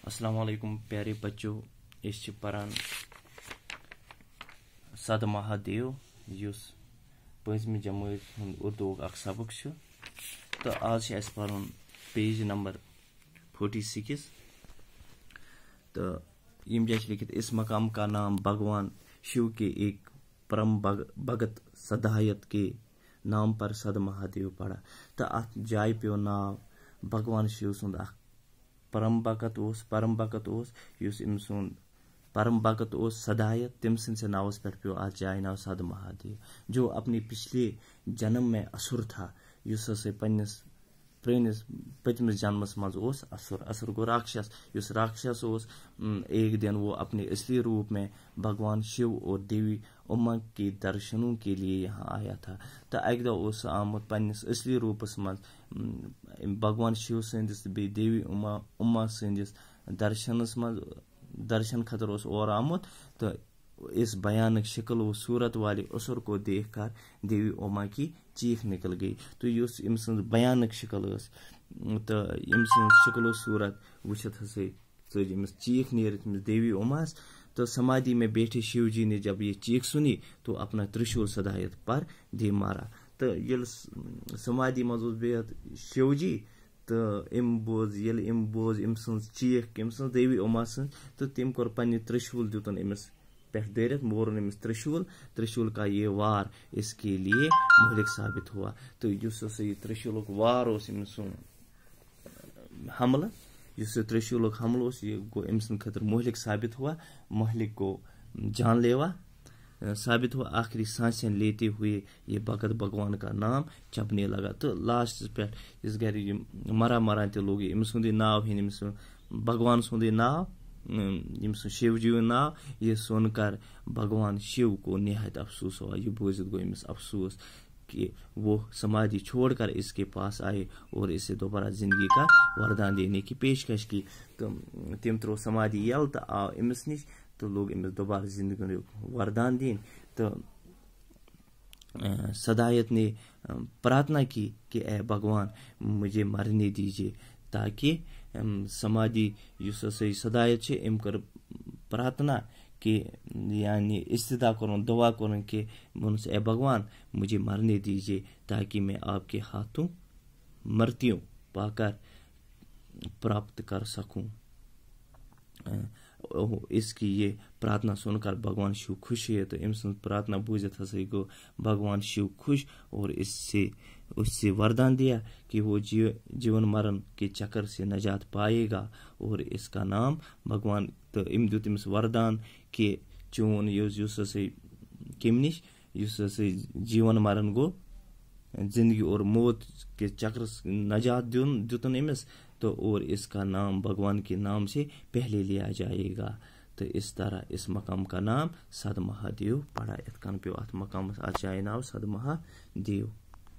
अस्सलाम वालेकुम प्यारे बच्चों इस परान सद महादेव युस पँचमी जमात हुंद उर्दू अख सबक तो आज पढ़न पेज नंबर 46 तो यम जैसे लिखित इस मकाम का नाम भगवान शिव के एक परम भगत सदायत के नाम पर सद महादेव पड़ा तो अत जाय पे नाव भगवान शिव सुंद परम भगत युस इम सुन परम भगत सदायत तम से नावस पे पे आज जाय नाव सद महादेव जो अपने पिछले जन्म में असुर था युस पन्नस प्रेनिस पतमिस जन्मस मज असुर गो राक्षस युस राक्षस एक दिन वो अपने असली रूप में भगवान शिव और देवी उमा के दर्शनों के लिए यहाँ आया था तो अक दह आमुत पन्नस असली रूपस मज भगवान शिव सदिस बे देवी उमा सदिस दर्शनस मज दर्शन खतर और आमुत तो इस भयानक शक्ल व सूरत वाले असुर को देखकर देवी उमा की चीख निकल गई तो युस इम भयानक शक्ल तो इम शक्ल सूरत वुचित हमें चीख नीरित देवी उमास तो समाधि में बैठे शिव जी ने जब ये चीख सुनी तो अपना त्रिशूल सदायत पर दे मारा तो ये समाधि मज बेहद शिव जी तो इम बोज इम चीख इम देवी उमा सं तो तम कोर पन्ने त्रिशूल दुतन इमस पे दरित मोरन इमस त्रिशूल का ये वार इसके लिए मुहलिक साबित हुआ तो युस ये त्रिशूल वार हमला युस त्रिशूल हमल ये गो अम खतर मुहलिक साबित हुआ मुहलिक को जानलेवा साबित हुआ आखिरी सांसें लेते हुए ये भगत भगवान का नाम जपने लगा तो लास्ट पे इस घर मरा ते लोग इम सुंद नाव हिन भगवान सुंद नाव शिव जी नाव ये सुनकर भगवान शिव को निहायत अफसोस हुआ ये बोझित गो इमस अफसोस कि वो समाधि छोड़कर इसके पास आए और इसे दोबारा जिंदगी का वरदान देने की पेशकश की तो तम त्रो समाधि यल तो आव इमस निश तो लोग इमस दोबारा जिंदगी वरदान दिन तो सदायत ने प्रार्थना की कि ए भगवान मुझे मरने दीजिए ताकि समाधि युस सदायत अम कर प्रार्थना कि यानी इस्तिदा करूँ दुआ करूँ कि मुझसे ए भगवान मुझे मरने दीजिए ताकि मैं आपके हाथों मृत्यु पाकर प्राप्त कर सकूं। इसकी ये प्रार्थना सुनकर भगवान शिव खुश है तो इम प्रार्थना बूझित गो भगवान शिव खुश और उससे वरदान दिया कि वो जीवन मरण के चक्कर से निजात पाएगा और इसका नाम भगवान तो इम दुत इमस वरदान के चून युस किम निश युस जीवन मरण गो जिंदगी और मौत के चक्र निजात दुतन इमस तो और इसका नाम भगवान के नाम से पहले लिया जाएगा तो इस तरह इस मकाम का नाम सद महादेव पड़ा इत पे अत मकाम आज जाए नाव सद महादेव।